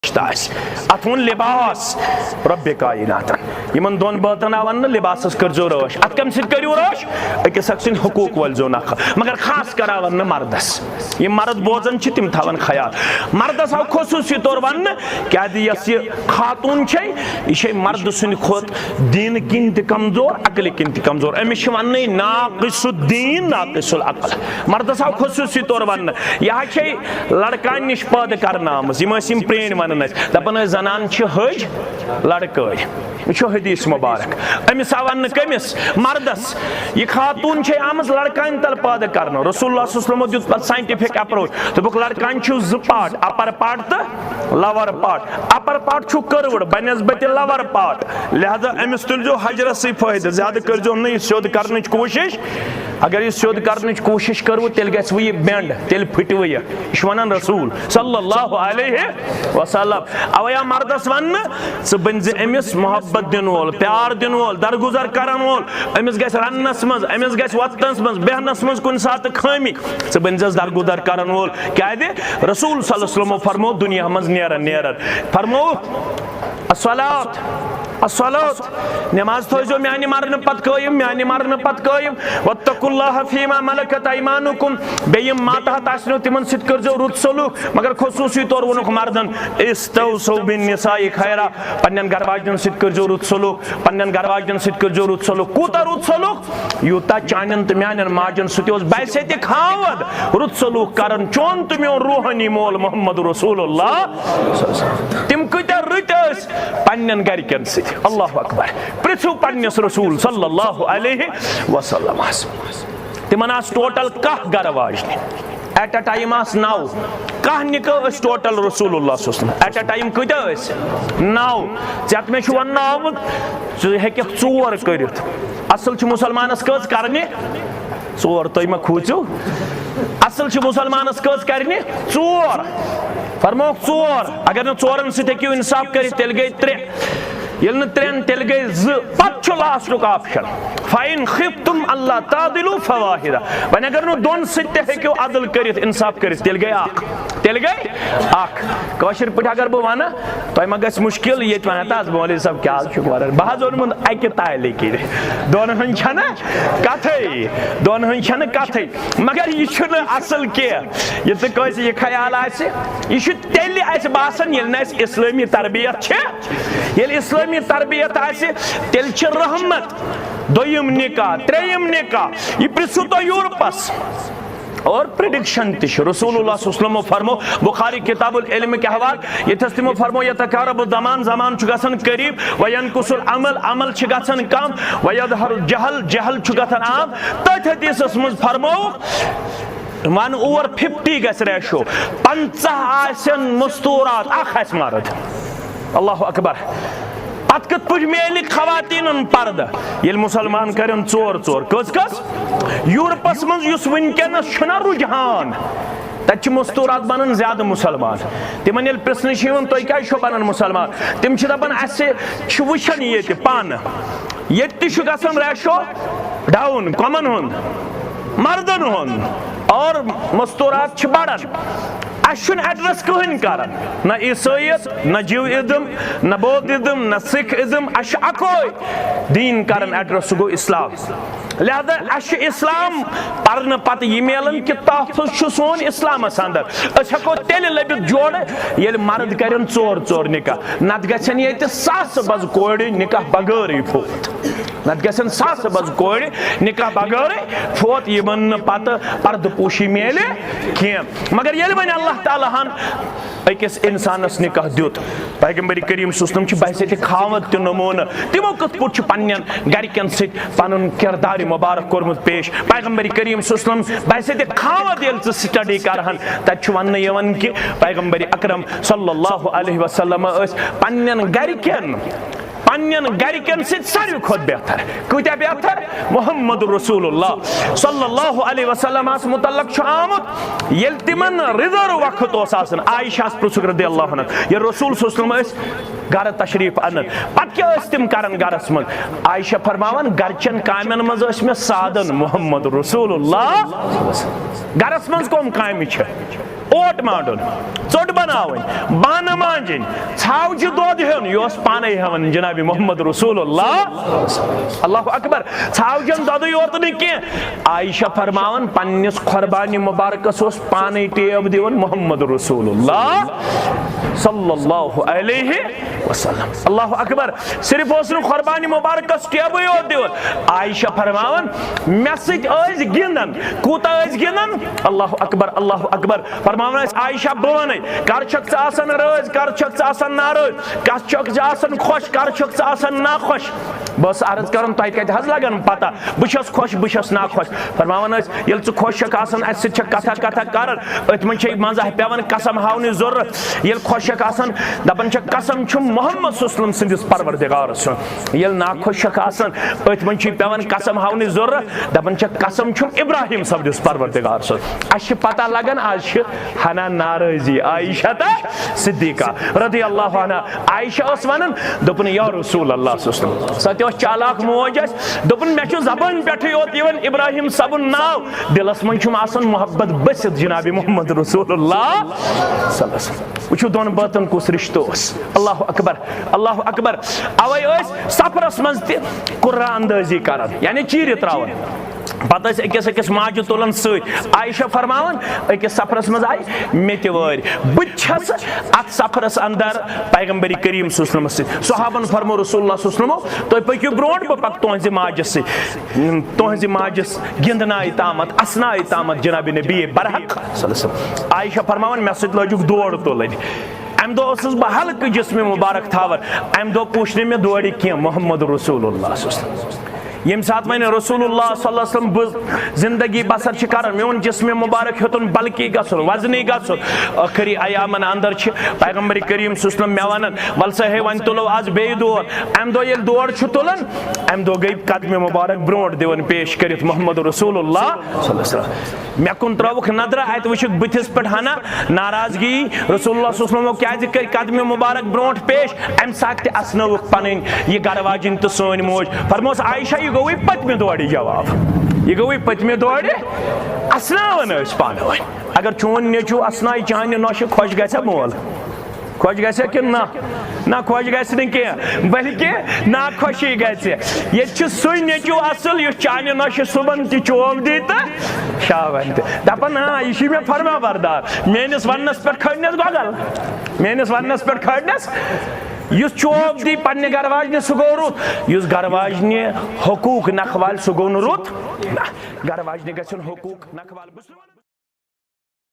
अत वोन लिबास रब्बे कायनातन यमन दोन बातन आवन न लिबासस करजो रोश अत कम सिद करियो रोश अकिस अक्सिन हुकूक वलजो नख मगर खास करावन न मर्दस ये मर्द बोजन छ तिम थावन ख्याल मर्दस आव खसूसी तौर वन क्या यस ये खातून छे ये मर्द सुन खोत दीन किन त कमजोर अकल किन त कमजोर अमिश वन नाकिसुद्दीन नाकिसुल अकल मर्दस आव खसूसी तौर वन यह छे लड़का निश पैदा करना यम प्रेन वन दपान जनान हज लड़कय हदीस मुबारक अमिस आवन कमिस मर्दस यह खातून आम लड़कान तल पैदा कर रसूलुल्लाह दुत पे साइंटिफिक अप्रोच दोपुक लड़कान ज पार्ट अपर पार्ट तो लवर पार्ट अपर पार्ट छु कर्वड बनस्बत लवर पार्ट लिहाजा अमिस तुलजो हजरस फायद ज्यादा करजो न सोद करने कोशिश अगर यह सोद करने कोशिश करो तेल गो यह बेंड तेल फटव यह वन रसूल सल्लल्लाहु अलैहि वसल्लम अवया मर्दस वन बन अमिस मोहब्बत दिन वोल प्यार दिन वोल दरगुजर करन वोल अमिस गस रन्नस मज अमिस गस वतनस मज बेहनस मज कुन सात खामी बन दरगुजर करन वोल क्या रसूल सल्लल्लाहु अलैहि वसल्लम फरमो दुनिया मज नेरन नेरन फरमो अस्सलात अस्सलात नमाज थोजो म्यानि मरन पत कायम म्यानि मरन पत कायम वत्तकुल्लाह फीमा मलकत अयमानुकुम बेयम मातहत आसनो तिमन सित करजो रुत सलूक मगर खसूसी तौर वनुक मर्दन इस्तौसौ बिन निसाई खैरा पन्नन गरवाजन सित करजो रुत सलूक पन्नन गरवाजन सित करजो रुत सलूक कूता रुत सलूक यूता चानन त म्यानन माजन सुतियोस बैसे ते खावद रुत सलूक करन चोन तुमियो रूहानी मोल मोहम्मद रसूलुल्लाह तिम कता रुतस पन्नन गरिकन सित अल्लाहु अकबर पृथु पन्नस रसूल सल्लल्लाहु अलैहि वसल्लम तिमन आस टोटल कह गरवाज एट अ टाइम आस 9 कह निकह टोटल रसूलुल्लाह एट अ टाइम कत 9 ऐत मे वन आमुत हेक 4 कर असल मुसलमानस कज करने 4 तुम मा खूचो असल मुसलमानस कज करने 4 फरमो 4 अगर न 4 सो इंसाफ कर तेल गई 3 ये 3 तेल गई 2 पत लास्टुक ऑप्शन फाइन खिफ्तुम अल्लाह तादिलु फवाहिदा वन अगर नु दोन सत्य हेक्यो अदल करित इंसाफ करित तेल गई अख कशर पे अगर बह वन तुम मा गस मुश्किल ये वन ताज मौलवी साहब क्या शुक्र बह ओन अक ताले कर दोन हन कथे दोन हन कथे मगर यह असल कह ये तो यह ख्याल यह तेल बासान ये इस्लामी तरबियत ये इस्लामी तरबियत तेल रहमत दोयम निकाह त्रेयम निकाह यह पृथु तो यूरोपस और प्रेडिक्शन रसूलुल्लाह सल्लल्लाहु अलैहि वसल्लम फरमो बुखारी किताबुल इल्म के हवाले ये तस्तिमो फरमो यतकारब ज़मान ज़मान छु गसन करीब वयनकुसुल अमल अमल छु गसन कम वयदहर जहल जहल छु गसन आम तथ हदीसस मज फरमो 1/50 गस रेशो 50 आसन मस्तूरात अख आस मर्द अल्लाहु अकबर पत कत पुज मेल खवातीन पर्द ये मुसलमान करन 4 कस कस यूरोपस मज युस वनकनस छना रुझान तत मस्तूरात बनन ज्यादा मुसलमान तिमन ये प्रश्न तुम क्या बनन मुसलमान तिम दपान वुचन ये पान ये गसन रेशो डाउन कमन हुन मर्दन हुन और मस्तूरात बढ़न अन एड्रेस कहन कर न ईसाइत न जीव इदम न बौद्ध इदम न सिख इदम अकोय दीन कर एड्रेस गो इस्लाम लिहाजा अश इस्लाम पर्न पत यह मिलन कि तहफ़ुज़ सोन इस्लामस अंदर हेको तेल लबित जोड़ ये मर्द करन 4 निकाह नत गन ये सास बज कोड़ निकाह बगैर फोत नत गन सास बज कोड़ निकाह बगैर फोत यमन पत पर्द पोशी मेले कह मगर ये वन अल्लाह ताला हन अकिस इंसानस निकाह दुत पैगंबर करीम सुस्लम बहसे खावत त नमून तिमो कत पुट पन्न गरिकन सन किरदार मुबारक कोरमुत पेश पैगंबर करीम सुस्लम बहसे खावत ये स्टडी करहन तत वन यवन कि पैगंबर अकरम सल्लल्लाहु अलैहि वसल्लम पन्न गरिकन सारे खुद बेहतर कूत्या बेहतर मोहम्मद रसूलुल्लाह सल्लल्लाहु अलैहि वसल्लम मुतल्लक आमुत ये तिमन रिजर्व वक्त आयशा पृछुक रदियल्लाहु अन्हा ये रसूल सल्लल्लाहु अलैहि वसल्लम घर तशरीफ अन पत क्या तिम करन गरस मज आयशा फरमावन गरचन कामन मज मे साधन मोहम्मद रसूलुल्लाह गरस मज कम काम ओट मांडुन चोट बनावन बान मांजिन छावज दोद हेन यह पाने हेवन जनाब मोहम्मद रसूलुल्लाह अल्लाह अकबर छावजन दोद योत न आयशा फरमावन पन्निस कुर्बानी मुबारकस पाने टेब दिवन मोहम्मद रसूलुल्लाह सल्लल्लाहु अलैहि वसल्लम अल्लाह अकबर सिर्फ कुर्बानी मुबारकस टेब योत दिवन आयशा फरमावन मे सत गिंदन कूता गिंदन अल्लाह अकबर फरमावन आयशा बन कर रज कर नारज कर खुश कर ना खुश बस अर्ज कर तह लगन पता बहुत खुश बहुत ना खुश फरमावन ये खुश कथा कथा कर अत मज पेवन कसम हावन जरूरत ये खुश दपान कसम मोहम्मद सल्लल्लाहु सदिस परवरदिगार ये ना खुश अत मज पेवन कसम हावन जरूरत दपान कसम इब्राहिम सदिस परवरदिगार अस पता लगन आज हना नाराजी आयशा सिद्दीका रदी अल्लाह अन्हा आयशा वन दोपन या रसूल अल्लाह सत चालाक मोज दोपन मे जबान पे योत इब्राहिम सबन नाव दिलस मज मोहब्बत बसित जनाब मोहम्मद रसूलुल्लाह वो दोन बातन कुस रिश्तो अल्लाह अकबर अवे सफरस मज कुर्रा अंदाजी कर यानी चीर त्रावन पत अकिस अकिस माजु तुलन आयशा फरमावन अकिस सफरस मज आई मे तवर बस अत सफरस अंदर पैगंबरी करीम सल्लल्लाहु अलैहि वसल्लम सहाबन फरमो रसूलुल्लाह सल्लल्लाहु अलैहि वसल्लम तुम पक्यू ब्रोट बह पक तुहज माजस गिंदनाय तामत असनाय तामत जनाब नबी बरहक आयशा फरमावन मे सत लजुक दौड़ तुलन अम दो बह हल्क जिस्म मुबारक थावर अम दो पूछ मे दौड़ कह मोहम्मद रसूलुल्लाह यम सात वन रसूलुल्लाह सल्लल्लाहु अलैहि वसल्लम जिंदगी बसर कर मोन जिस्म मुबारक हेतुन बल्कि गसन वजनी गसन आखिरी अयामन अंदर पैगंबर करीम सल्लल्लाहु अलैहि वसल्लम मे वन वल सा हे वन तुलो आज बे दौड़ अम दो ये दौड़ तुलन अम दो गई कदम मुबारक ब्रोट दिवन पेश करित मोहम्मद रसूलुल्लाह सल्लल्लाहु अलैहि वसल्लम मे कुन त्रवुक नजर अत वुक बुथिस पे हना नाराजगी रसूलुल्लाह सल्लल्लाहु अलैहि वसल्लम क्या कदम मुबारक ब्रोट पेश अम साथ असनवुक पन यह गरवाजिन तो सोन मोज फरमोस आयशा गई पतमे दौड़ जवाब यह गई पतमे दौड़ असनावन पान वन अगर चोन नेचू असनाई चान नौश खुश ग मोल खुश ग कि ना खुश ग बल्कि ना खुशी गे सु नेचू असल चान नौश सुबन तोब दी तो शावन दपान हाँ यह मे फरमा बरदार मेनिस वनस पे खड़नस गगल मेनिस वनस पे खड़नस युस चोब दी पन्ने गरवाजने सह गो रुत युस गरवाजने हकूक नखवाल सह गो रुत गरवाजने गन हकूक नखवाल।